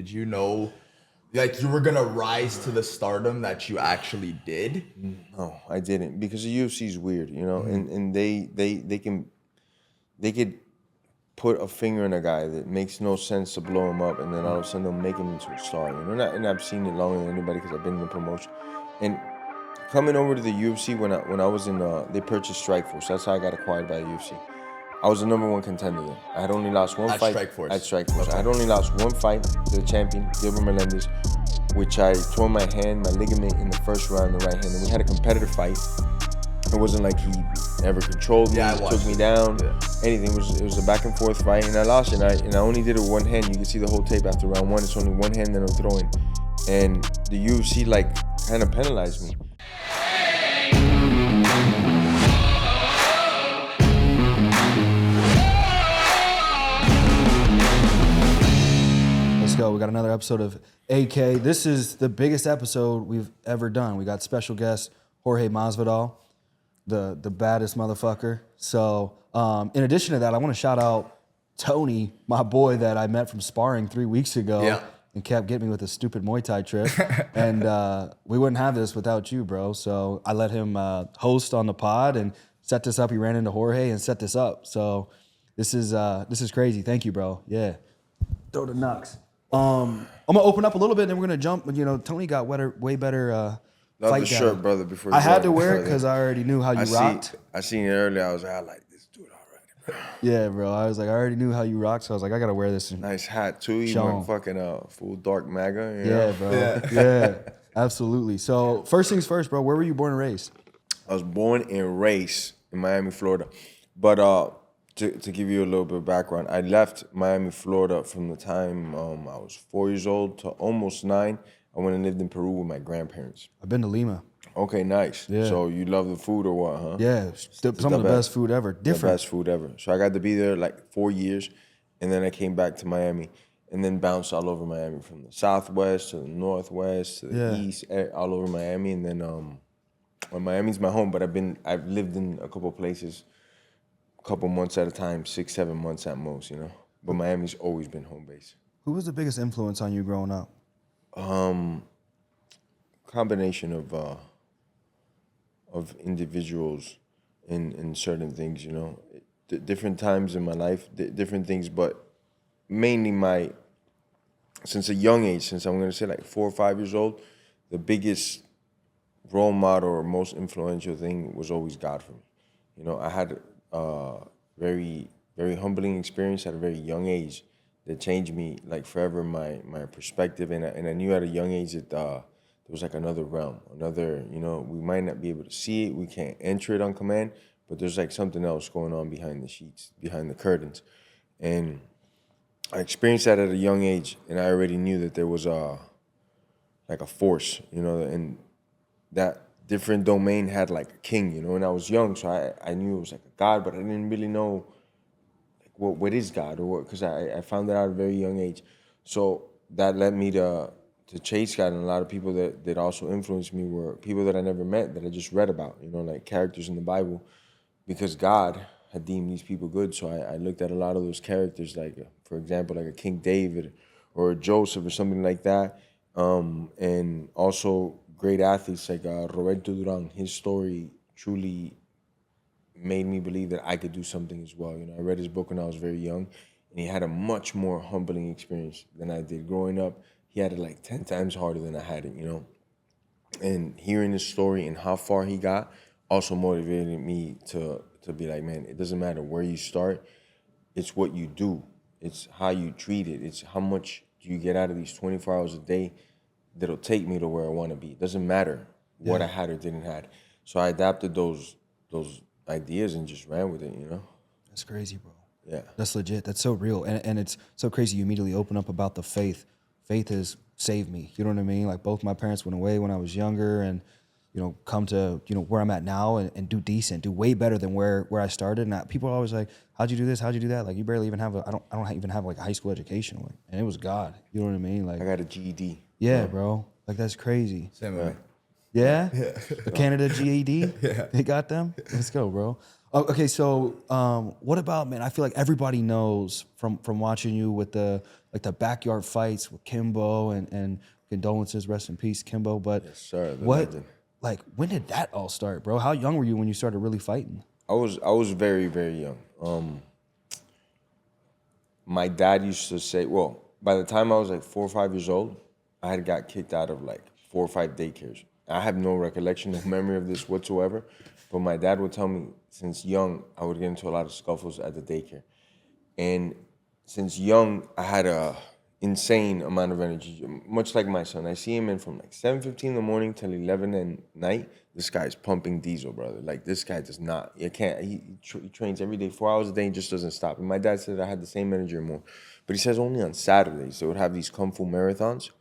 did you know, like, you were gonna rise to the stardom that you actually did? No, I didn't, because the UFC is weird, you know, and they could put a finger in a guy that makes no sense to blow him up, and then all of a sudden they'll make him into a star, you know. And I've seen it longer than anybody because I've been in the promotion. And coming over to the UFC when I was in, they purchased Strikeforce. That's how I got acquired by the UFC. I was the #1 contender then. I had only lost one fight Strikeforce. at Strikeforce. Okay. I had only lost one fight to the champion, Gilbert Melendez, which I tore my hand, my ligament in the first round, the right hand. And we had a competitive fight. It wasn't like he ever controlled me, took me down, anything. It was a back and forth fight, and I lost it. And I only did it with one hand. You can see the whole tape after round 1. It's only one hand that I'm throwing. And the UFC kind of penalized me. Let's go. We got another episode of AK. This is the biggest episode we've ever done. We got special guest Jorge Masvidal, the baddest motherfucker. So in addition to that, I want to shout out Tony, my boy that I met from sparring 3 weeks ago and kept getting me with a stupid Muay Thai trip. And we wouldn't have this without you, bro. So I let him host on the pod and set this up. He ran into Jorge and set this up. So this is crazy. Thank you, bro. Yeah. Throw the knucks. I'm gonna open up a little bit, and then we're gonna jump. You know, Tony got way better Love fight the shirt, brother. Before I had to wear it because I already knew how you rocked. I seen it earlier. I was like, I like this dude already, bro. Yeah, bro. I was like, I already knew how you rocked, so I was like, I gotta wear this. Nice hat too. You went fucking full dark MAGA. You know? Bro. Yeah, absolutely. So first things first, bro. Where were you born and raised? I was born and raised in Miami, Florida, but to give you a little bit of background, I left Miami, Florida from the time I was 4 years old to almost 9. I went and lived in Peru with my grandparents. I've been to Lima. Okay, nice. Yeah. So you love the food or what, huh? Yeah, some of the best food ever. Different. The best food ever. So I got to be there like 4 years, and then I came back to Miami, and then bounced all over Miami from the southwest to the northwest to the east, all over Miami. And then well, Miami's my home, but I've lived in a couple places, a couple months at a time, 6-7 months at most, you know. But Miami's always been home base. Who was the biggest influence on you growing up? Combination of individuals in certain things, you know. Different times in my life, different things, but mainly since a young age, since I'm gonna say like 4 or 5 years old, the biggest role model or most influential thing was always God for me. You know, I had a very, very humbling experience at a very young age that changed me like forever, my perspective. And I knew at a young age that there was like another realm, you know, we might not be able to see it, we can't enter it on command, but there's like something else going on behind the sheets, behind the curtains. And I experienced that at a young age, and I already knew that there was like a force, you know, and that different domain had like a king, you know, and I was young, so I knew it was like a God, but I didn't really know like what is God or what, because I found that out at a very young age. So that led me to chase God, and a lot of people that also influenced me were people that I never met, that I just read about, you know, like characters in the Bible, because God had deemed these people good. So I looked at a lot of those characters, like, for example, like a King David or a Joseph or something like that, and also great athletes like Roberto Duran. His story truly made me believe that I could do something as well. You know, I read his book when I was very young, and he had a much more humbling experience than I did growing up. He had it like 10 times harder than I had it, you know. And hearing his story and how far he got also motivated me to be like, man, it doesn't matter where you start. It's what you do. It's how you treat it. It's how much do you get out of these 24 hours a day that'll take me to where I want to be. It doesn't matter what I had or didn't have. So I adapted those ideas and just ran with it, you know? That's crazy, bro. Yeah. That's legit. That's so real. And it's so crazy you immediately open up about the faith. Faith has saved me. You know what I mean? Like, both my parents went away when I was younger, and, you know, come to, you know, where I'm at now and do decent, do way better than where I started. And people are always like, how'd you do this? How'd you do that? Like, you barely even have I don't even have like a high school education. Like, and it was God. You know what I mean? Like, I got a GED. Yeah, bro. Like, that's crazy. Same way. Yeah? Canada GED? Yeah. They got them? Let's go, bro. Oh, okay, so what about, man? I feel like everybody knows from watching you with the backyard fights with Kimbo and condolences, rest in peace, Kimbo. But Yes, sir, the what, legend. like, when did that all start, bro? How young were you when you started really fighting? I was very, very young. My dad used to say, well, by the time I was like 4 or 5 years old, I had got kicked out of like 4 or 5 daycares. I have no recollection, no memory of this whatsoever, but my dad would tell me since young I would get into a lot of scuffles at the daycare. And since young, I had a insane amount of energy, much like my son. I see him in from like 7:15 in the morning till 11 at night. This guy's pumping diesel, brother. Like this guy does not, you can't, he trains every day, 4 hours a day and just doesn't stop. And my dad said I had the same energy or more. But he says only on Saturdays, they would have these Kung Fu marathons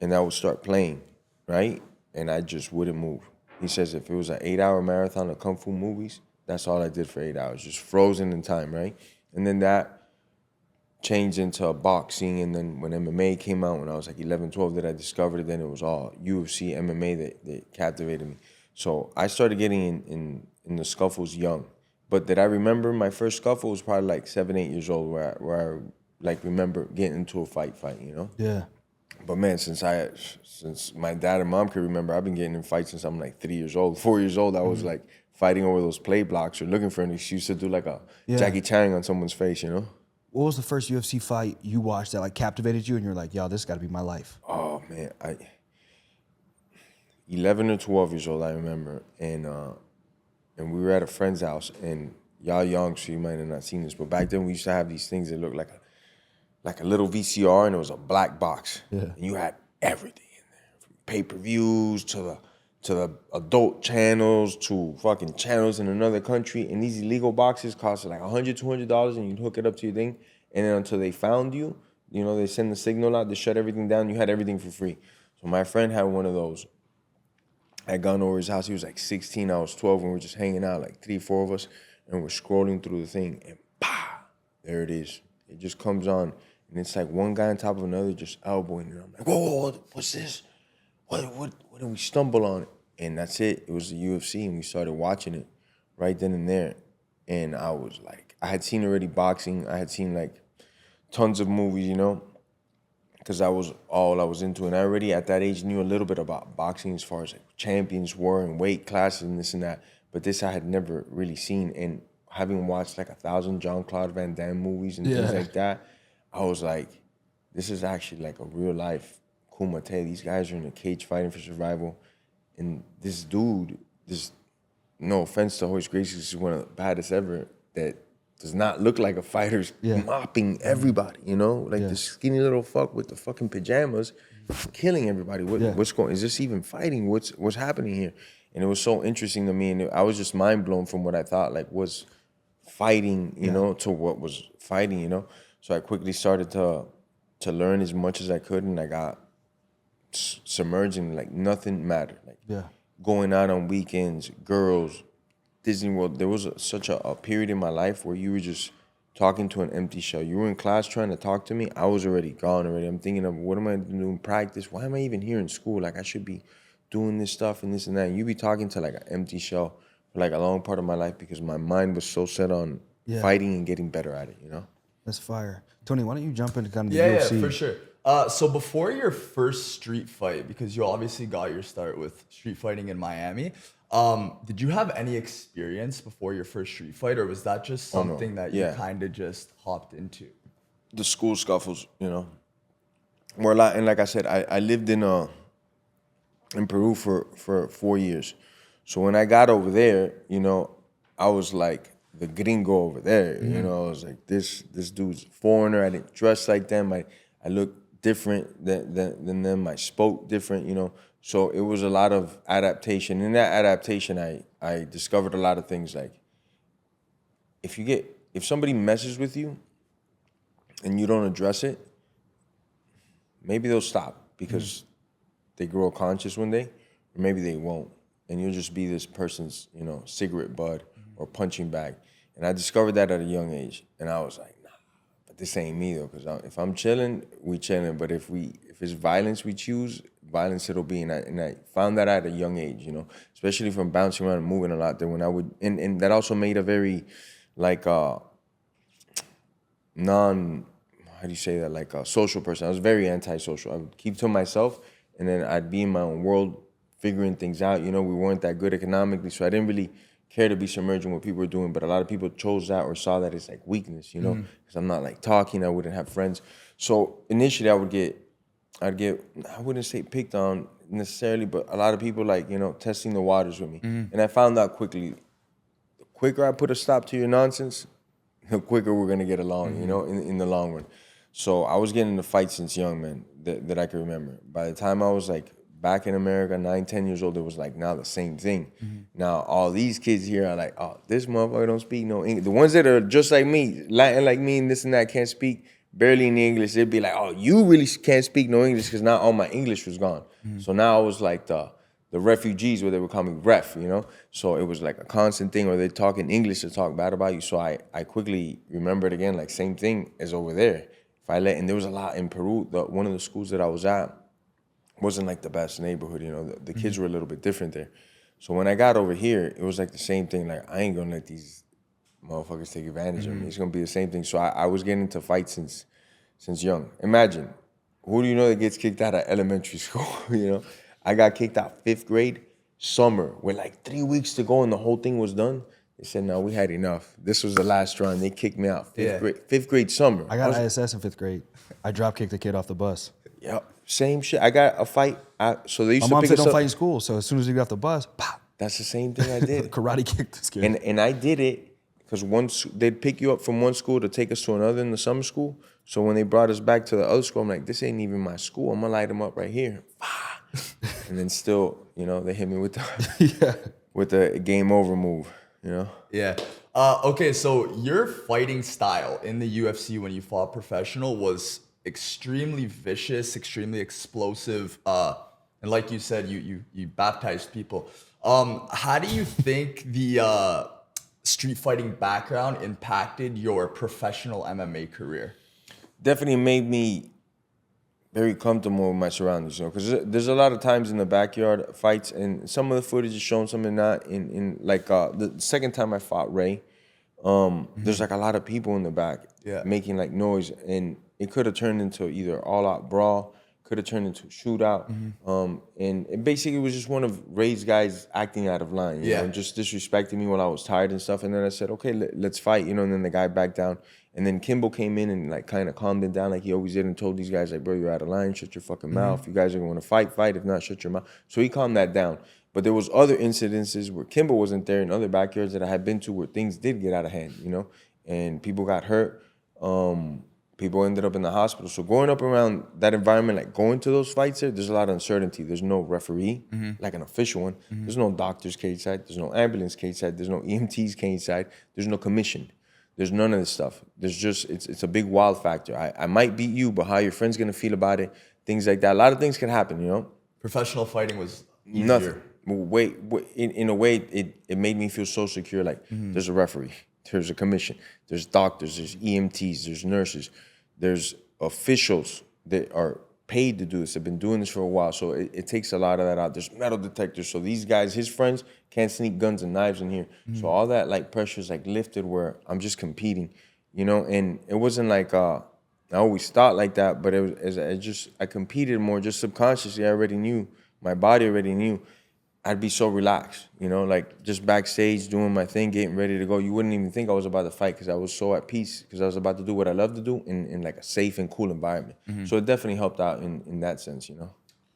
and I would start playing, right? And I just wouldn't move. He says if it was an 8-hour marathon of Kung Fu movies, that's all I did for 8 hours, just frozen in time, right? And then that changed into boxing, and then when MMA came out when I was like 11, 12, that I discovered it, then it was all UFC, MMA that captivated me. So I started getting in the scuffles young. But did I remember my first scuffle was probably like 7, 8 years old where I like remember getting into a fight, you know? Yeah. But man, since my dad and mom could remember, I've been getting in fights since I'm like 3 years old. 4 years old, I was like fighting over those play blocks or looking for an excuse to do like a Jackie Chan on someone's face, you know? What was the first UFC fight you watched that like captivated you and you're like, yo, this got to be my life? Oh man, 11 or 12 years old, I remember, and we were at a friend's house, and y'all young, so you might have not seen this, but back then we used to have these things that looked like a little VCR, and it was a black box, and you had everything in there, from pay-per-views to the adult channels to fucking channels in another country, and these illegal boxes costed like $100, $200, and you'd hook it up to your thing, and then until they found you, you know, they send the signal out, they shut everything down, you had everything for free. So my friend had one of those. I had gone over his house, he was like 16, I was 12, and we're just hanging out, like 3, 4 of us, and we're scrolling through the thing, and bah, there it is. It just comes on, and it's like one guy on top of another just elbowing, and I'm like, whoa, what's this? What did we stumble on? And that's it. It was the UFC, and we started watching it right then and there. And I was like, I had seen already boxing. I had seen like tons of movies, you know, because that was all I was into. And I already at that age knew a little bit about boxing as far as like champions were and weight classes and this and that. But this I had never really seen. And having watched like 1,000 Jean-Claude Van Damme movies and things like that, I was like, this is actually like a real life Kumite. These guys are in a cage fighting for survival. And this dude, no offense to Horace Gracie, this is one of the baddest ever, that does not look like a fighter's mopping everybody, you know? Like this skinny little fuck with the fucking pajamas, killing everybody. What's going, is this even fighting? What's happening here? And it was so interesting to me, and I was just mind blown from what I thought like was fighting, you know, to what was fighting, you know? So I quickly started to learn as much as I could, and I got submerging, like nothing mattered. Like going out on weekends, girls, Disney World. There was such a period in my life where you were just talking to an empty shell. You were in class trying to talk to me. I was already gone already. I'm thinking of what am I doing practice? Why am I even here in school? Like I should be doing this stuff and this and that. And you be talking to like an empty shell for like a long part of my life because my mind was so set on fighting and getting better at it, you know? That's fire. Tony, why don't you jump into kind of the UFC? Yeah, for sure. So before your first street fight, because you obviously got your start with street fighting in Miami, did you have any experience before your first street fight, or was that just something that you kind of just hopped into? The school scuffles, you know. Where a lot, and like I said, I lived in Peru for 4 years. So when I got over there, you know, I was like the gringo over there. You know, I was like, this dude's a foreigner. I didn't dress like them. I looked different than them. I spoke different, you know. So it was a lot of adaptation. In that adaptation, I discovered a lot of things like if somebody messes with you and you don't address it, maybe they'll stop because they grow conscious one day, or maybe they won't. And you'll just be this person's, you know, cigarette butt or punching bag. And I discovered that at a young age. And I was like, nah, but this ain't me though, because if I'm chilling, we chilling. But if it's violence we choose, violence it'll be. And I found that at a young age, you know, especially from bouncing around and moving a lot there when I would, and that also made a very, like, how do you say that, like a social person. I was very antisocial. I would keep to myself, and then I'd be in my own world figuring things out. You know, we weren't that good economically, so I didn't really care to be submerged in what people were doing, but a lot of people chose that or saw that as like weakness, you know, because I'm not like talking, I wouldn't have friends. So initially I'd get, I wouldn't say picked on necessarily, but a lot of people like, you know, testing the waters with me. And I found out quickly, the quicker I put a stop to your nonsense, the quicker we're gonna get along, you know, in the long run. So I was getting into fights since young, man, that I can remember. By the time I was like back in America, 9, 10 years old, it was like now the same thing. Now all these kids here are like, oh, this motherfucker don't speak no English. The ones that are just like me, Latin like me and this and that, can't speak barely any English, they'd be like, oh, you really can't speak no English, because now all my English was gone. So now I was like the refugees, where they were calling me ref, you know? So it was like a constant thing, or they talk in English to talk bad about you. So I quickly remembered again, like same thing as over there. And there was a lot in Peru. One of the schools that I was at wasn't like the best neighborhood, you know. The kids were a little bit different there. So when I got over here, it was like the same thing. Like, I ain't gonna let these motherfuckers take advantage of me. It's gonna be the same thing. So I was getting into fights since young. Imagine, who do you know that gets kicked out of elementary school? You know, I got kicked out 5th grade, summer, with like 3 weeks to go and the whole thing was done. They said, no, we had enough. This was the last run. They kicked me out 5th grade summer. I got ISS in 5th grade. I drop kicked the kid off the bus. Yep, same shit. I got a fight. So they used My to mom pick said us don't up. fight in school. So as soon as we got off the bus, pop, That's the same thing I did. karate kicked this kid. And I did it because once they'd pick you up from one school to take us to another in the summer school. So when they brought us back to the other school, I'm like, this ain't even my school. I'm gonna light them up right here. And then still, you know, they hit me with the game over move, you know? Yeah. Okay, so your fighting style in the UFC when you fought professional was extremely vicious, extremely explosive, and like you said, you baptized people. How do you think the street fighting background impacted your professional MMA career? Definitely made me very comfortable with my surroundings, you know, because there's a lot of times in the backyard fights, and some of the footage is shown, some are not. In like the second time I fought Ray, there's like a lot of people in the back making like noise, and it could have turned into either all-out brawl, could have turned into a shootout, and it basically was just one of Ray's guys acting out of line, you know, and just disrespecting me while I was tired and stuff. And then I said, okay, let's fight, you know. And then the guy backed down, and then Kimbo came in and like kind of calmed it down, like he always did, and told these guys like, bro, you're out of line, shut your fucking mouth. You guys are going to fight. If not, shut your mouth. So he calmed that down. But there was other incidences where Kimbo wasn't there in other backyards that I had been to where things did get out of hand, you know, and people got hurt. People ended up in the hospital. So growing up around that environment, like going to those fights there's a lot of uncertainty. There's no referee, like an official one. There's no doctors cage-side. There's no ambulance cage-side. There's no EMTs cage-side. There's no commission. There's none of this stuff. There's just, it's a big wild factor. I might beat you, but how your friend's gonna feel about it, things like that. A lot of things can happen, you know? Professional fighting was easier. Nothing. Wait, in a way, it made me feel so secure. Like, there's a referee, there's a commission, there's doctors, there's EMTs, there's nurses, there's officials that are paid to do this, have been doing this for a while. So it takes a lot of that out. There's metal detectors. So these guys, his friends, can't sneak guns and knives in here. So all that like pressure is like lifted where I'm just competing, you know? And it wasn't like, I always thought like that, but I competed more just subconsciously. I already knew, my body already knew. I'd be so relaxed, you know, like just backstage doing my thing, getting ready to go. You wouldn't even think I was about to fight because I was so at peace because I was about to do what I love to do in like a safe and cool environment. So it definitely helped out in that sense, you know.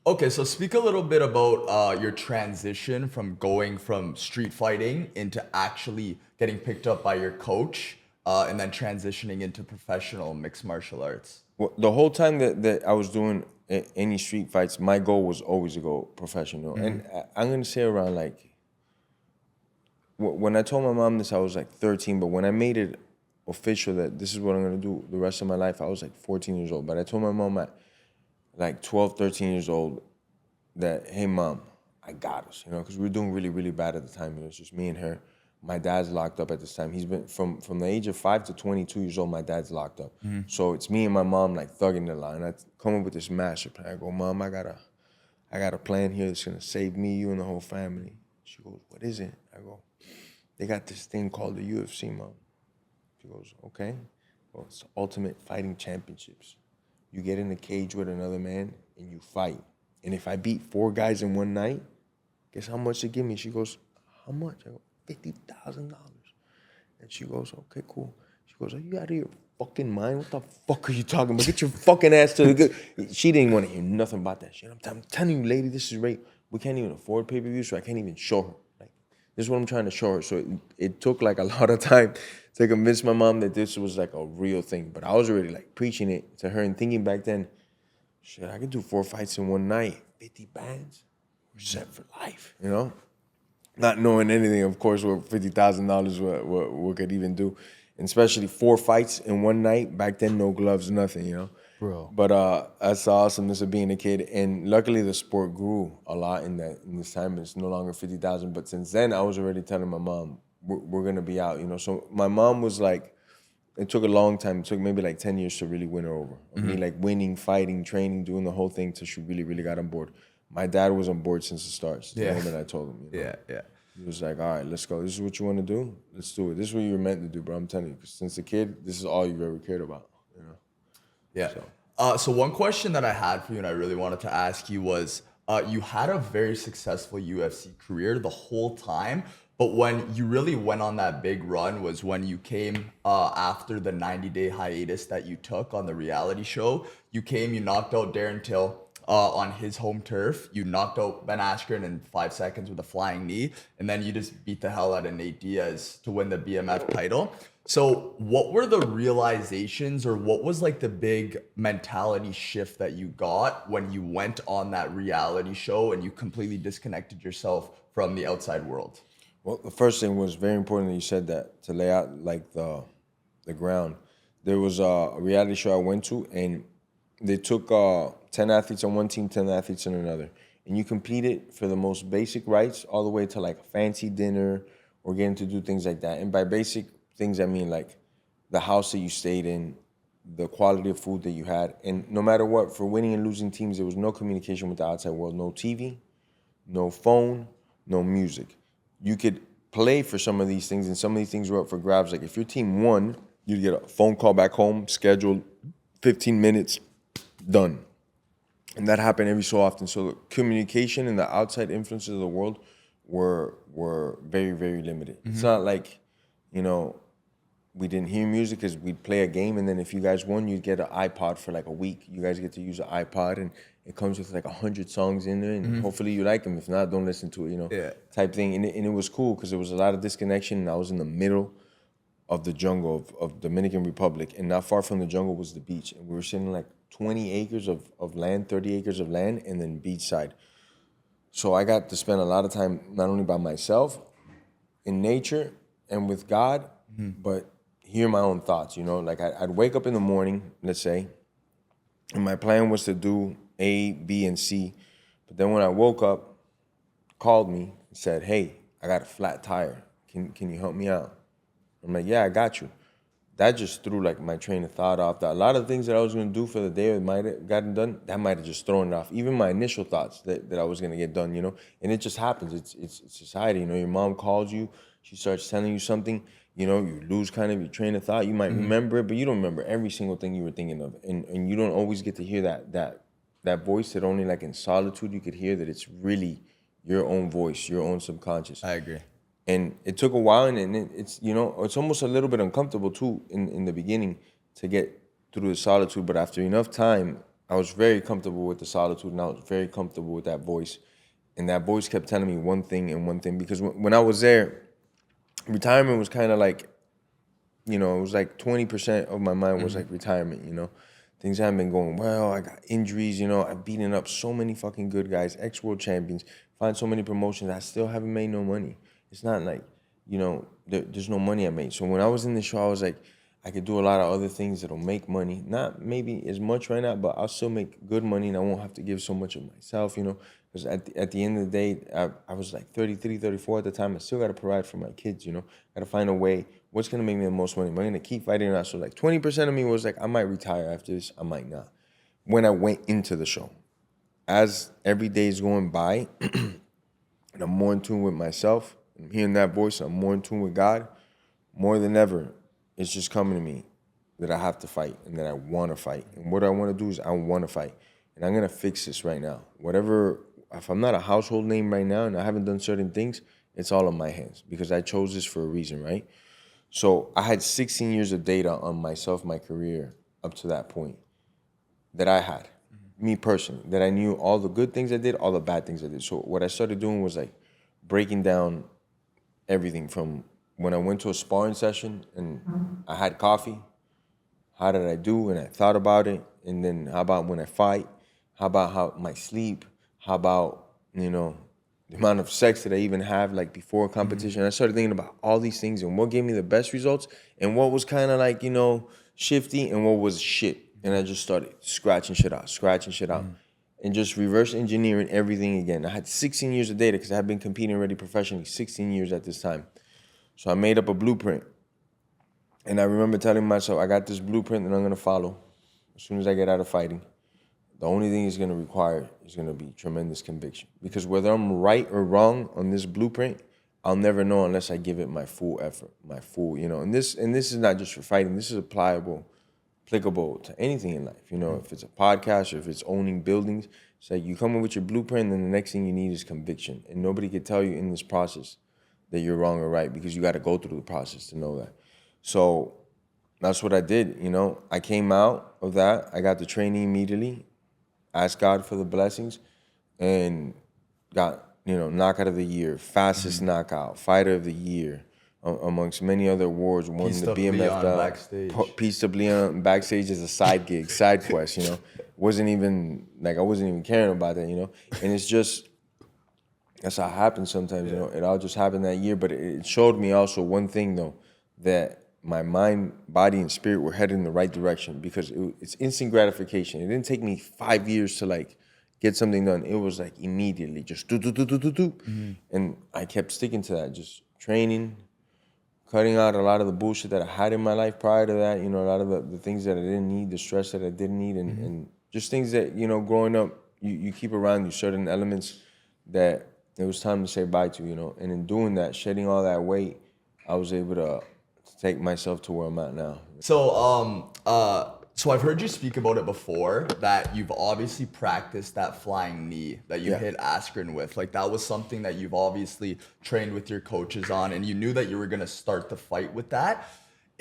Okay, so speak a little bit about your transition from going from street fighting into actually getting picked up by your coach and then transitioning into professional mixed martial arts. Well, the whole time that I was doing any street fights, my goal was always to go professional. And I'm going to say around like, when I told my mom this, I was like 13, but when I made it official that this is what I'm going to do the rest of my life, I was like 14 years old. But I told my mom at like 12, 13 years old that, hey, Mom, I got us, you know, because we were doing really, really bad at the time. It was just me and her. My dad's locked up at this time. He's been from the age of 5 to 22 years old, my dad's locked up. So it's me and my mom like thugging the line. I come up with this master plan. I go, Mom, I gotta I got a plan here that's gonna save me, you, and the whole family. She goes, what is it? I go, they got this thing called the UFC, Mom. She goes, okay. Well, it's Ultimate Fighting Championships. You get in a cage with another man and you fight. And if I beat 4 guys in one night, guess how much they give me? She goes, how much? I go, $50,000. And she goes, okay, cool. She goes, are you out of your fucking mind? What the fuck are you talking about? Get your fucking ass to the good. She didn't want to hear nothing about that shit. I'm telling you, lady, this is right. We can't even afford pay-per-view, so I can't even show her. Like, this is what I'm trying to show her. So it took like a lot of time to convince my mom that this was like a real thing. But I was already like preaching it to her and thinking back then, shit, I could do 4 fights in one night, 50 bands, we're set for life, you know? Not knowing anything, of course, what $50,000 what could even do. And especially 4 fights in one night, back then, no gloves, nothing, you know? Bro. But that's the awesomeness of being a kid. And luckily the sport grew a lot in this time. It's no longer 50,000. But since then, I was already telling my mom, we're going to be out, you know? So my mom was like, it took a long time. It took maybe like 10 years to really win her over. Me like winning, fighting, training, doing the whole thing till she really, really got on board. My dad was on board since the start. Since the moment I told him. You know? Yeah. He was like, all right, let's go. This is what you want to do? Let's do it. This is what you were meant to do, bro. I'm telling you. 'Cause since a kid, this is all you've ever cared about, you know? Yeah. So one question that I had for you and I really wanted to ask you was, you had a very successful UFC career the whole time, but when you really went on that big run was when you came after the 90-day hiatus that you took on the reality show. You knocked out Darren Till on his home turf. You knocked out Ben Askren in 5 seconds with a flying knee, and then you just beat the hell out of Nate Diaz to win the BMF title. So what were the realizations, or what was like the big mentality shift that you got when you went on that reality show and you completely disconnected yourself from the outside world? Well, the first thing was very important that you said that, to lay out like the ground. There was a reality show I went to, and they took 10 athletes on one team, 10 athletes on another. And you competed for the most basic rights all the way to like a fancy dinner or getting to do things like that. And by basic things, I mean like the house that you stayed in, the quality of food that you had. And no matter what, for winning and losing teams, there was no communication with the outside world. No TV, no phone, no music. You could play for some of these things, and some of these things were up for grabs. Like if your team won, you'd get a phone call back home, scheduled 15 minutes, done. And that happened every so often. So the communication and the outside influences of the world were very, very limited. It's not like, you know, we didn't hear music because we'd play a game, and then if you guys won, you'd get an iPod for like a week. You guys get to use an iPod, and it comes with like 100 songs in there, and hopefully you like them. If not, don't listen to it, you know, type thing. And it was cool because there was a lot of disconnection, and I was in the middle of the jungle of Dominican Republic, and not far from the jungle was the beach, and we were sitting like 20 acres of land, 30 acres of land, and then beachside. So I got to spend a lot of time not only by myself, in nature, and with God, but hear my own thoughts, you know? Like I'd wake up in the morning, let's say, and my plan was to do A, B, and C. But then when I woke up, called me and said, hey, I got a flat tire. Can you help me out? I'm like, yeah, I got you. That just threw like my train of thought off. A lot of things that I was gonna do for the day that might have gotten done, that might have just thrown it off. Even my initial thoughts that I was gonna get done, you know? And it just happens. It's society, you know? Your mom calls you, she starts telling you something, you know, you lose kind of your train of thought. You might remember it, but you don't remember every single thing you were thinking of. And you don't always get to hear that voice that only like in solitude you could hear, that it's really your own voice, your own subconscious. I agree. And it took a while, and it's, you know, it's almost a little bit uncomfortable too in the beginning to get through the solitude. But after enough time, I was very comfortable with the solitude, and I was very comfortable with that voice. And that voice kept telling me one thing and one thing, because when I was there, retirement was kind of like, you know, it was like 20% of my mind was like retirement, you know. Things haven't been going well. I got injuries, you know. I've beaten up so many fucking good guys, ex-world champions, find so many promotions. I still haven't made no money. It's not like, you know, there's no money I made. So when I was in the show, I was like, I could do a lot of other things that'll make money. Not maybe as much right now, but I'll still make good money, and I won't have to give so much of myself, you know. Because at the end of the day, I was like 33, 34 at the time. I still got to provide for my kids, you know. Got to find a way. What's going to make me the most money? Am I going to keep fighting or not? So like 20% of me was like, I might retire after this. I might not. When I went into the show. as every day is going by, and I'm more in tune with myself, I'm hearing that voice, I'm more in tune with God, more than ever, it's just coming to me that I have to fight and that I want to fight. And what I want to do is I want to fight. And I'm going to fix this right now. Whatever, if I'm not a household name right now and I haven't done certain things, it's all in my hands because I chose this for a reason, right? So I had 16 years of data on myself, my career, up to that point that I had, me personally, that I knew all the good things I did, all the bad things I did. So what I started doing was like breaking down everything from when I went to a sparring session and I had coffee, how did I do? And I thought about it. And then how about when I fight? How about how my sleep? How about, you know, the amount of sex that I even have like before a competition? I started thinking about all these things and what gave me the best results and what was kind of like, you know, shifty and what was shit. And I just started scratching shit out, and just reverse engineering everything again. I had 16 years of data because I had been competing already professionally 16 years at this time. So I made up a blueprint. And I remember telling myself, I got this blueprint that I'm going to follow as soon as I get out of fighting. The only thing it's going to require is going to be tremendous conviction. Because whether I'm right or wrong on this blueprint, I'll never know unless I give it my full effort, my full, you know. And this is not just for fighting. This is applicable to anything in life. You know, if it's a podcast or if it's owning buildings, it's like you come in with your blueprint, and then the next thing you need is conviction. And nobody can tell you in this process that you're wrong or right because you got to go through the process to know that. So that's what I did, you know. I came out of that. I got the training immediately, asked God for the blessings, and got, you know, knockout of the year, fastest knockout, fighter of the year, amongst many other awards. Won the BMF backstage. Piece of Leon backstage is a side gig, side quest, you know. I wasn't even caring about that, you know. And it's just, that's how it happens sometimes, you know. It all just happened that year. But it showed me also one thing, though, that my mind, body, and spirit were headed in the right direction because it's instant gratification. It didn't take me 5 years to like get something done. It was like immediately, just do. And I kept sticking to that, just training, cutting out a lot of the bullshit that I had in my life prior to that, you know, a lot of the things that I didn't need, the stress that I didn't need, and just things that, you know, growing up, you keep around you, certain elements that it was time to say bye to, you know. And in doing that, shedding all that weight, I was able to take myself to where I'm at now. So I've heard you speak about it before, that you've obviously practiced that flying knee that you hit Askren with. Like, that was something that you've obviously trained with your coaches on, and you knew that you were gonna start the fight with that.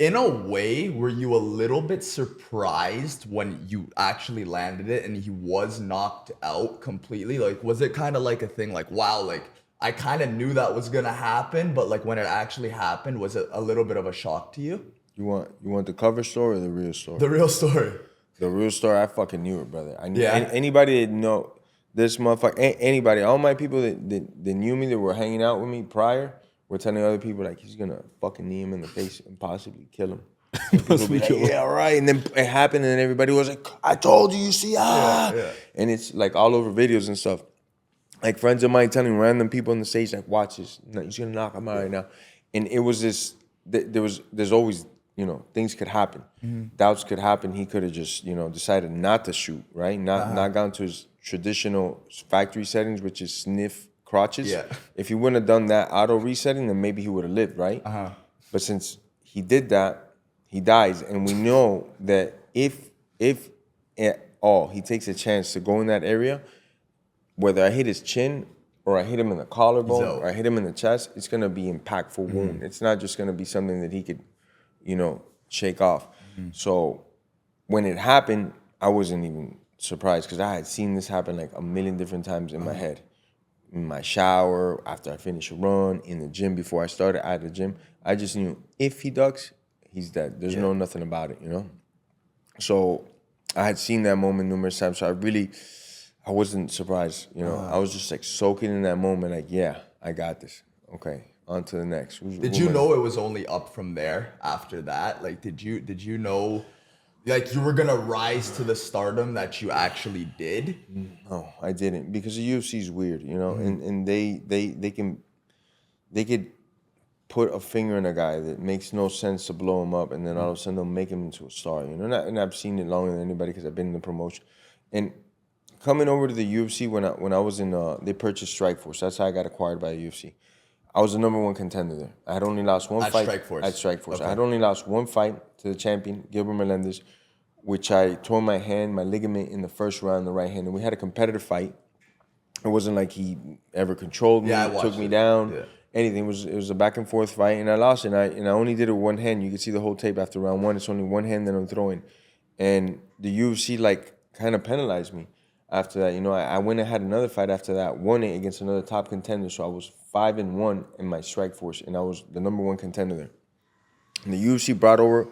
In a way, were you a little bit surprised when you actually landed it and he was knocked out completely? Like, was it kind of like a thing like, wow, like, I kind of knew that was gonna happen, but like when it actually happened, was it a little bit of a shock to you? You want the cover story or the real story? The real story. The real story. I fucking knew it, brother. I knew. Yeah. Anybody that know this motherfucker, anybody, all my people that knew me, that were hanging out with me prior, were telling other people like he's gonna fucking knee him in the face and possibly kill him. People be like, yeah, right. And then it happened, and everybody was like, I told you, you see, Yeah. And it's like all over videos and stuff. Like friends of mine telling random people on the stage, like, watch this, he's gonna knock him out right now. And it was this, there's always, you know, things could happen. Doubts could happen. He could have just, you know, decided not to shoot, right? Not gone to his traditional factory settings, which is sniff crotches. Yeah. If he wouldn't have done that auto resetting, then maybe he would have lived, right? But since he did that, he dies. And we know that if at all he takes a chance to go in that area, whether I hit his chin or I hit him in the collarbone or I hit him in the chest, it's going to be impactful wound. It's not just going to be something that he could, you know, shake off. So when it happened, I wasn't even surprised because I had seen this happen like a million different times in my head. In my shower, after I finished a run, in the gym before I started at the gym. I just knew if he ducks, he's dead. There's no nothing about it, you know? So I had seen that moment numerous times. So I wasn't surprised, you know. I was just like soaking in that moment, like, yeah, I got this. Okay, on to the next. Did you know it was only up from there after that? Like, did you know, like, you were gonna rise to the stardom that you actually did? No, I didn't, because the UFC is weird, you know, and they could put a finger in a guy that makes no sense to blow him up, and then all of a sudden they'll make him into a star, you know. And I've seen it longer than anybody because I've been in the promotion, and coming over to the UFC when I was in, they purchased Strikeforce. That's how I got acquired by the UFC. I was the #1 contender there. I had only lost one fight at Strikeforce. Okay. I had only lost one fight to the champion, Gilbert Melendez, which I tore my hand, my ligament in the first round, the right hand. And we had a competitive fight. It wasn't like he ever controlled me, took me down, anything. It was a back and forth fight, and I lost it. And I only did it with one hand. You can see the whole tape after round 1. It's only one hand that I'm throwing. And the UFC like kind of penalized me after that. You know, I went and had another fight after that, won it against another top contender. So I was 5-1 in my Strikeforce, and I was the #1 contender there. And the UFC brought over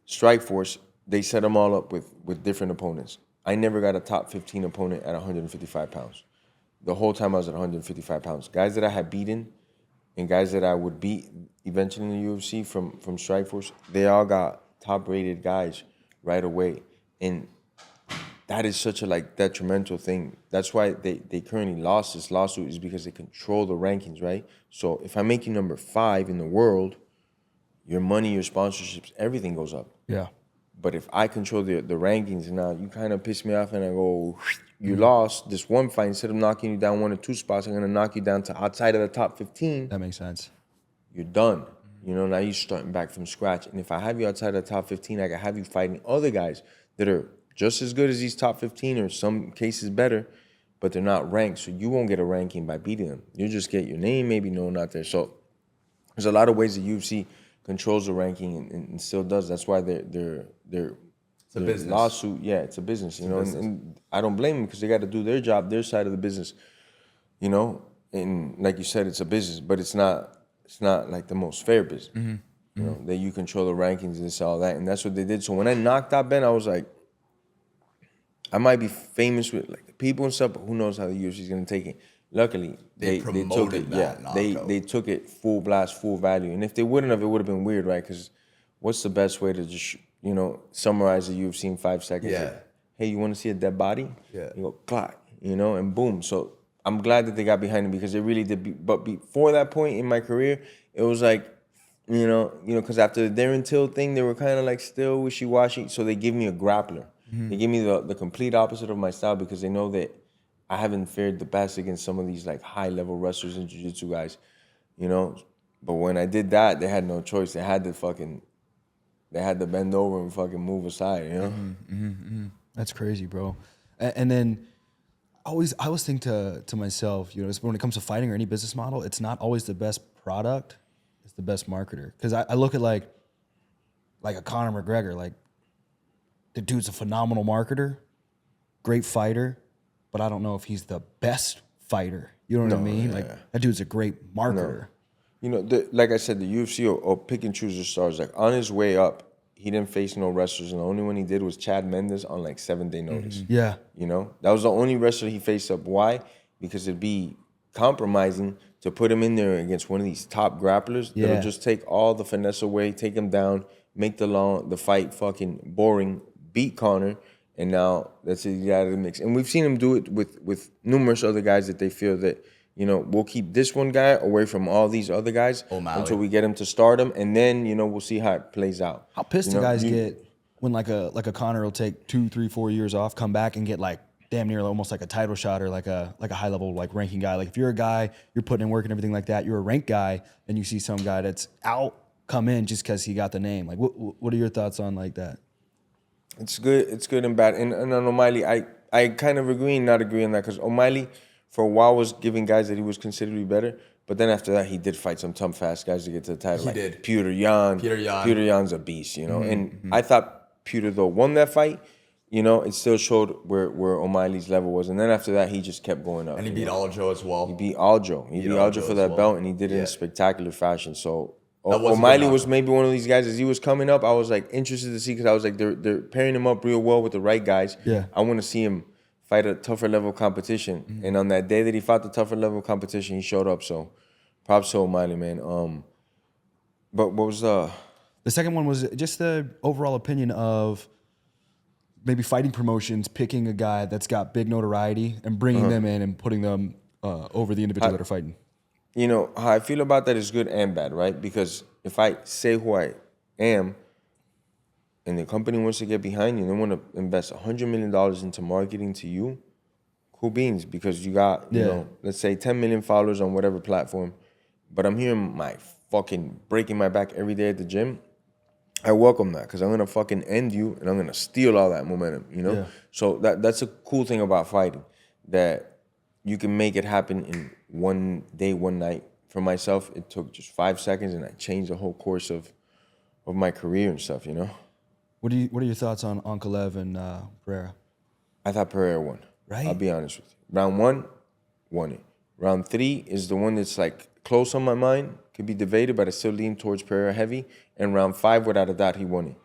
Strikeforce. They set them all up with different opponents. I never got a top 15 opponent at 155 pounds. The whole time I was at 155 pounds. Guys that I had beaten and guys that I would beat eventually in the UFC from Strikeforce, they all got top-rated guys right away. And that is such a like detrimental thing. That's why they currently lost this lawsuit, is because they control the rankings, right? So if I make you #5 in the world, your money, your sponsorships, everything goes up. Yeah. But if I control the rankings, and now you kind of piss me off and I go, you lost this one fight, instead of knocking you down 1 or 2 spots, I'm gonna knock you down to outside of the top 15. That makes sense. You're done. You know, now you're starting back from scratch. And if I have you outside of the top 15, I can have you fighting other guys that are just as good as these top 15, or some cases better, but they're not ranked. So you won't get a ranking by beating them. You'll just get your name maybe known out there. So there's a lot of ways the UFC controls the ranking and still does. That's why their business lawsuit, it's a business, you know, and I don't blame them, because they got to do their job, their side of the business, you know. And like you said, it's a business, but it's not like the most fair business, you know, that you control the rankings and this, all that, and that's what they did. So when I knocked out Ben, I was like, I might be famous with like the people and stuff, but who knows how the UFC is gonna take it. Luckily, they took it. They took it full blast, full value. And if they wouldn't have, it would have been weird, right? Because what's the best way to just, you know, summarize the UFC in 5 seconds? Yeah. Like, hey, you want to see a dead body? Yeah. You go, clack, you know, and boom. So I'm glad that they got behind it, because they really did. But before that point in my career, it was like, you know, because after the Darren Till thing, they were kind of like still wishy-washy. So they give me a grappler. They give me the complete opposite of my style, because they know that I haven't fared the best against some of these like high-level wrestlers and jiu-jitsu guys, you know. But when I did that, they had no choice. They had to bend over and fucking move aside, you know. That's crazy, bro. And then I always think to myself, you know, when it comes to fighting or any business model, it's not always the best product, it's the best marketer. Because I look at like a Conor McGregor, like the dude's a phenomenal marketer, great fighter, but I don't know if he's the best fighter. You know what I mean? Like that dude's a great marketer. You know, like I said, the UFC will pick and choose their stars. Like on his way up, he didn't face no wrestlers, and the only one he did was Chad Mendes on like 7-day notice. Yeah. You know, that was the only wrestler he faced up. Why? Because it'd be compromising to put him in there against one of these top grapplers that'll just take all the finesse away, take him down, make the fight fucking boring, beat Conor, and now that's it, he's out of the mix. And we've seen him do it with numerous other guys that they feel that, you know, we'll keep this one guy away from all these other guys until we get him to stardom, and then, you know, we'll see how it plays out. How pissed do guys get when like a Conor will take 2, 3, 4 years off, come back and get like damn near almost like a title shot, or like a high level like ranking guy. Like if you're a guy, you're putting in work and everything like that, you're a ranked guy, and you see some guy that's out come in just because he got the name. Like what are your thoughts on like that? It's good and bad. And on O'Malley, I kind of agree and not agree on that, because O'Malley for a while was giving guys that he was considered to be better, but then after that he did fight some tough fast guys to get to the title. He did. Peter Yan. Peter Yan's a beast, you know. And I thought Peter, though, won that fight. You know, it still showed where O'Malley's level was. And then after that, he just kept going up. And he beat Aljo as well. He beat Aljo. He beat Aljo for that belt, and he did it in spectacular fashion. So was O'Malley was maybe one of these guys, as he was coming up, I was like interested to see, because I was like, they're pairing him up real well with the right guys. Yeah. I want to see him fight a tougher level competition. And on that day that he fought the tougher level competition, he showed up. So props to O'Malley, man. But what was the second one was just the overall opinion of maybe fighting promotions picking a guy that's got big notoriety and bringing them in and putting them over the individual that are fighting. You know, how I feel about that is good and bad, right? Because if I say who I am and the company wants to get behind you, they want to invest $100 million into marketing to you, cool beans, because you got, you know, let's say 10 million followers on whatever platform, but I'm hearing my fucking breaking my back every day at the gym. I welcome that, because I'm going to fucking end you and I'm going to steal all that momentum, you know? Yeah. So that's a cool thing about fighting, that you can make it happen in one day, one night. For myself, it took just 5 seconds and I changed the whole course of my career and stuff, you know? What are your thoughts on Ankalaev and Pereira? I thought Pereira won. Right? I'll be honest with you. Round 1, won it. Round 3 is the one that's like close on my mind. Could be debated, but I still lean towards Pereira heavy. And round 5, without a doubt, he won it.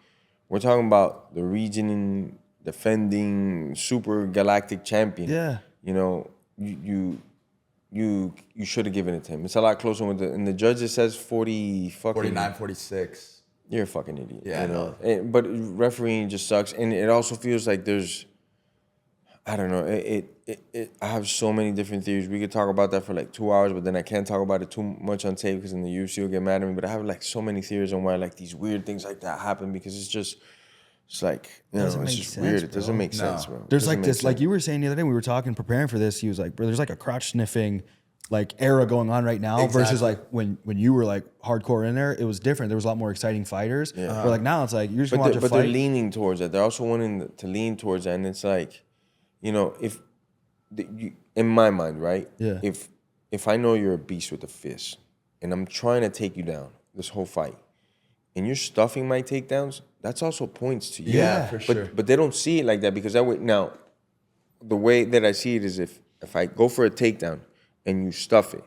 We're talking about the region defending super galactic champion. Yeah. You know, you should have given it to him. It's a lot closer with and the judge, it says 49, 46. You're a fucking idiot. Yeah, you know. But refereeing just sucks, and it also feels like there's, I don't know. I have so many different theories. We could talk about that for like 2 hours, but then I can't talk about it too much on tape because then the UFC will get mad at me. But I have like so many theories on why like these weird things like that happen, because it's like, you know, it's just weird. It doesn't make sense, bro. There's like this, like you were saying the other day, we were talking, preparing for this. He was like, bro, there's like a crotch sniffing like era going on right now versus like when you were like hardcore in there, it was different. There was a lot more exciting fighters. Where like now it's like you're just gonna watch a fight. But they're leaning towards that. They're also wanting to lean towards that, and it's like, you know, in my mind, right? Yeah. If I know you're a beast with a fist, and I'm trying to take you down this whole fight, and you're stuffing my takedowns, that's also points to you. Yeah, for sure. But they don't see it like that, because that way, now, the way that I see it is if I go for a takedown and you stuff it,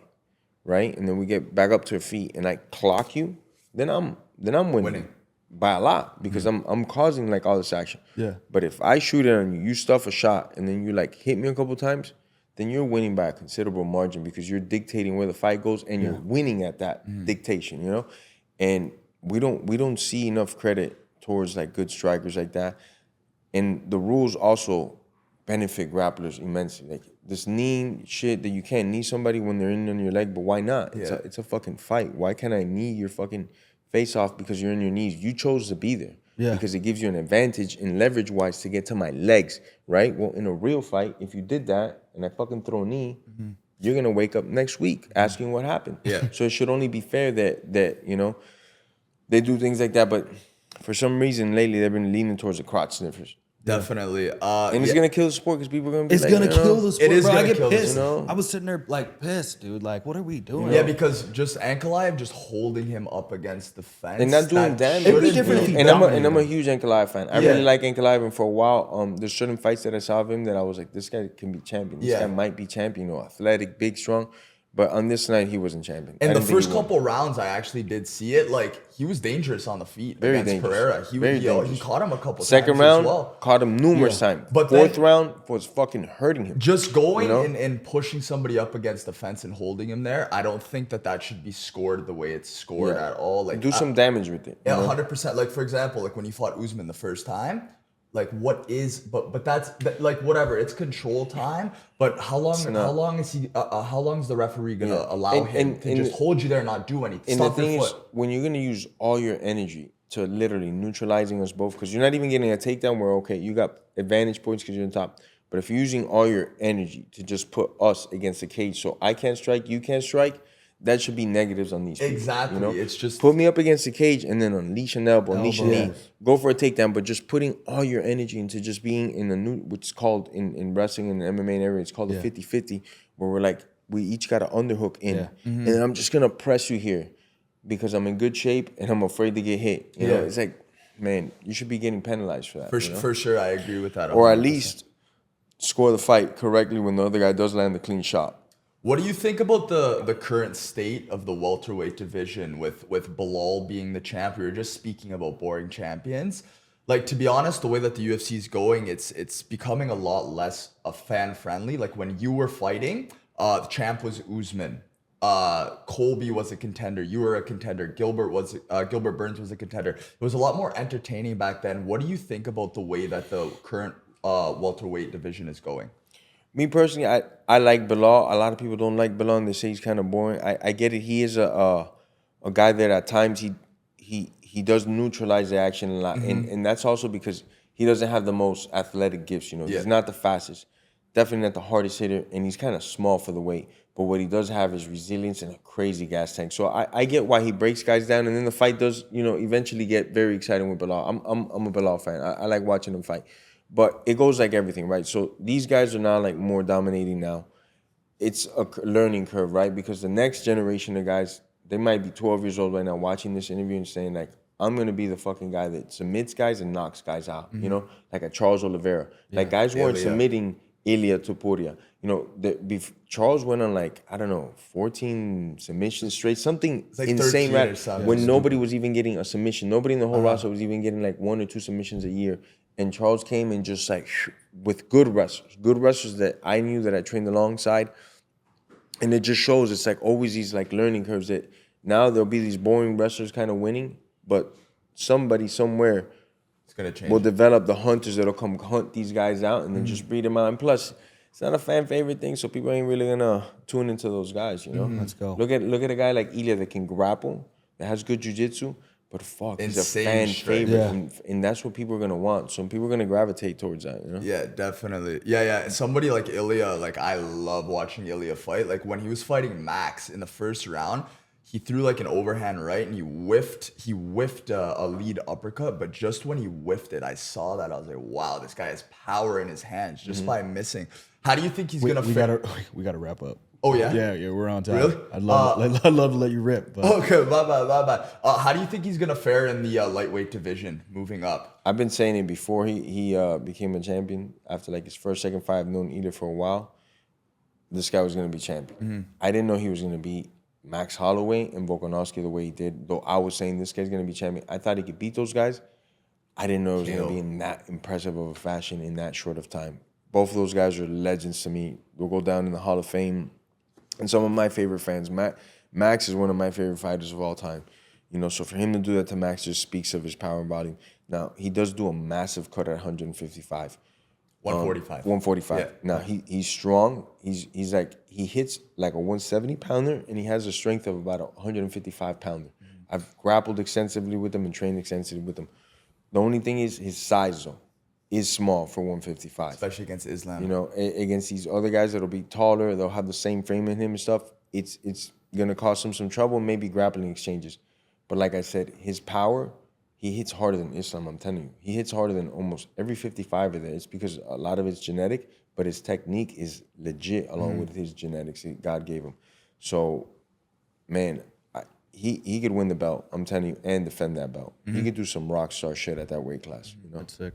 right, and then we get back up to our feet and I clock you, then I'm winning. By a lot, because I'm causing like all this action. Yeah. But if I shoot it on you, you stuff a shot, and then you like hit me a couple times, then you're winning by a considerable margin, because you're dictating where the fight goes, and you're winning at that dictation, you know? And we don't see enough credit towards like good strikers like that. And the rules also benefit grapplers immensely. Like this knee shit that you can't knee somebody when they're in on your leg, but why not? It's a fucking fight. Why can't I knee your fucking face off because you're in your knees? You chose to be there. Yeah. Because it gives you an advantage in leverage wise to get to my legs, right? Well, in a real fight, if you did that and I fucking throw a knee, you're gonna wake up next week asking what happened. Yeah. So it should only be fair that you know, they do things like that. But for some reason lately they've been leaning towards the crotch sniffers. Definitely. And it's gonna kill the sport, because people are gonna be It's like, gonna you know, kill the sport. It is bro. I gonna get kill the pissed. sport. I was sitting there like pissed, dude. Like, what are we doing? Yeah, because just Ankalaev just holding him up against the fence and not doing that damage. It'd be different if he and dominated I'm a him. huge Ankalaev fan. I really like Ankalaev, and for a while, there's certain fights that I saw of him that I was like, this guy can be champion. This guy might be champion. You know, athletic, big, strong. But on this night, he wasn't champion. And the first couple rounds, I actually did see it. Like, he was dangerous on the feet against Pereira. He caught him a couple Second times round, as well. caught him numerous times. But Fourth then- round was fucking hurting him. Just going You know? and pushing somebody up against the fence and holding him there, I don't think that should be scored the way it's scored at all. Like, Do some damage with it. Yeah, 100%. Like, for example, like when you fought Usman the first time, like but that's like whatever. It's control time. But how long is he? How long is the referee gonna allow him to just hold you there and not do anything? And Stop the your thing is, foot. when you're gonna use all your energy to literally neutralizing us both, because you're not even getting a takedown where, okay, you got advantage points because you're on top. But if you're using all your energy to just put us against the cage, so I can't strike, you can't strike, that should be negatives on these people. Exactly. You know? It's just put me up against the cage and then unleash an elbow, unleash a knee, go for a takedown, but just putting all your energy into just being in a new, what's called in wrestling and MMA and everything, it's called a 50-50, where we're like, we each got an underhook in, and I'm just gonna press you here because I'm in good shape and I'm afraid to get hit. You know, it's like, man, you should be getting penalized for that. for sure, I agree with that. Or at 100%. least score the fight correctly when the other guy does land the clean shot. What do you think about the current state of the welterweight division with Bilal being the champ? We were just speaking about boring champions. Like, to be honest, the way that the UFC is going, it's becoming a lot less fan friendly. Like when you were fighting, the champ was Usman. Colby was a contender. You were a contender. Gilbert Burns was a contender. It was a lot more entertaining back then. What do you think about the way that the current welterweight division is going? Me personally, I like Bilal. A lot of people don't like Bilal and they say he's kind of boring. I get it. He is a guy that at times he does neutralize the action a lot. And that's also because he doesn't have the most athletic gifts, you know. He's not the fastest. definitely not the hardest hitter, and he's kind of small for the weight. But what he does have is resilience and a crazy gas tank. So I get why he breaks guys down, and then the fight does, eventually get very exciting with Bilal. I'm a Bilal fan. I like watching him fight. But it goes like everything, right? So these guys are now like more dominating now. It's a learning curve, right? Because the next generation of guys, they might be 12 years old right now watching this interview and saying like, I'm going to be the fucking guy that submits guys and knocks guys out, like a Charles Oliveira. Like guys weren't submitting Ilia Topuria. Charles went on like, I don't know, 14 submissions straight, something like insane, right? When Yeah. nobody was even getting a submission. Nobody in the whole roster was even getting like 1 or 2 submissions a year. And Charles came and just like, with good wrestlers that I knew that I trained alongside. And it just shows it's like always these like learning curves that now there'll be these boring wrestlers kind of winning, but somebody somewhere It's gonna change. will develop the hunters that'll come hunt these guys out and then just breed them out. And plus, it's not a fan favorite thing, so people ain't really gonna tune into those guys, Let's go. Look at a guy like Ilia that can grapple, that has good jiu-jitsu, but fuck, he's a Insane fan strike. favorite, and that's what people are gonna want. So people are gonna gravitate towards that, Yeah, definitely. Yeah. Somebody like Ilya, like I love watching Ilya fight. Like when he was fighting Max in the first round, he threw like an overhand right and he whiffed a lead uppercut, but just when he whiffed it, I saw that. I was like, wow, this guy has power in his hands just by missing. How do you think he's gonna we gotta wrap up. Oh yeah? Yeah, we're on time. Really? I'd love to let you rip. But Okay, bye. How do you think he's gonna fare in the lightweight division moving up? I've been saying it before he became a champion after like his first, second fight. I've known Ida for a while. This guy was going to be champion. I didn't know he was going to beat Max Holloway and Volkanovski the way he did, though I was saying this guy's going to be champion. I thought he could beat those guys. I didn't know it was going to be in that impressive of a fashion in that short of time. Both of those guys are legends to me. They'll go down in the Hall of Fame. And some of my favorite fans, Max is one of my favorite fighters of all time. So for him to do that to Max just speaks of his power and body. Now, he does do a massive cut at 155. 145. 145. Yeah. Now, he's strong. He hits like a 170-pounder, and he has a strength of about a 155-pounder. I've grappled extensively with him and trained extensively with him. The only thing is his size, though, is small for 155. Especially against Islam. Against these other guys that'll be taller, they'll have the same frame in him and stuff. It's going to cause him some trouble, maybe grappling exchanges. But like I said, his power, he hits harder than Islam, I'm telling you. He hits harder than almost every 55er there. It's because a lot of it's genetic, but his technique is legit along with his genetics that God gave him. So, man, he could win the belt, I'm telling you, and defend that belt. He could do some rock star shit at that weight class. That's sick.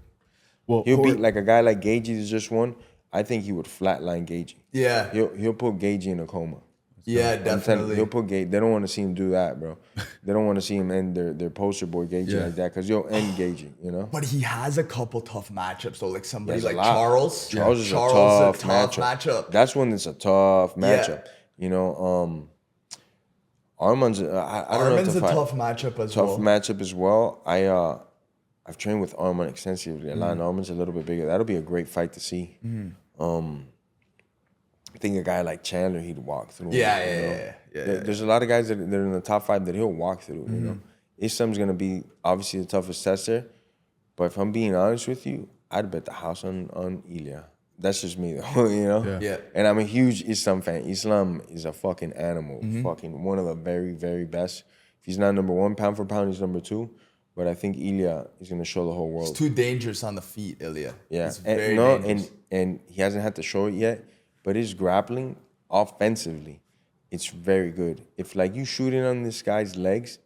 Well, He'll beat like a guy like Gagey that just won. I think he would flatline Gagey. Yeah. He'll put Gagey in a coma. Yeah, I'm telling you, definitely. he'll put Gagey. They don't want to see him do that, bro. They don't want to see him end their poster boy Gagey like that because you'll end Gagey, But he has a couple tough matchups though, like somebody There's a like lot. Charles. Charles is a tough matchup. That's one that's a tough matchup. Arman's. I don't know. Arman's a tough matchup as well. Tough matchup as well. I've trained with Arman extensively. Alan Arman's a little bit bigger. That'll be a great fight to see. I think a guy like Chandler, he'd walk through. Yeah. There's a lot of guys that are in the top 5 that he'll walk through. Islam's gonna be obviously the toughest test there, but if I'm being honest with you, I'd bet the house on Ilya. That's just me, though. Yeah. And I'm a huge Islam fan. Islam is a fucking animal, fucking one of the very, very best. If he's not number 1 pound for pound, he's number 2. But I think Ilya is gonna show the whole world. He's too dangerous on the feet, Ilya. Yeah, He's very dangerous. and he hasn't had to show it yet, but his grappling offensively, it's very good. If like you shoot in on this guy's legs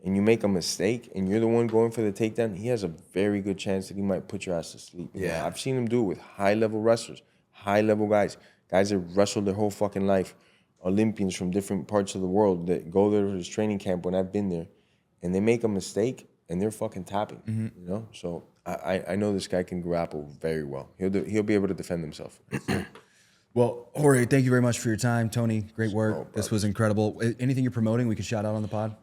and you make a mistake and you're the one going for the takedown, he has a very good chance that he might put your ass to sleep. Yeah. I've seen him do it with high-level wrestlers, high-level guys that wrestled their whole fucking life, Olympians from different parts of the world that go there to his training camp when I've been there, and they make a mistake and they're fucking tapping, So I know this guy can grapple very well. He'll be able to defend himself. Well, Jorge, thank you very much for your time. Tony, great work. This was incredible. Anything you're promoting we could shout out on the pod?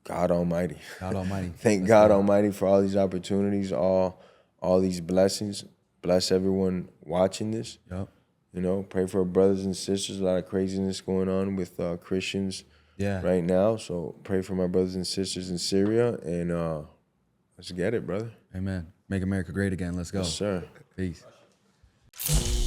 God Almighty. God Almighty. Thank God Almighty for all these opportunities, all these blessings. Bless everyone watching this. Yep. Pray for our brothers and sisters. A lot of craziness going on with Christians right now. So pray for my brothers and sisters in Syria, and let's get it, brother. Amen. Make America great again. Let's go. Yes, sir. Peace. it.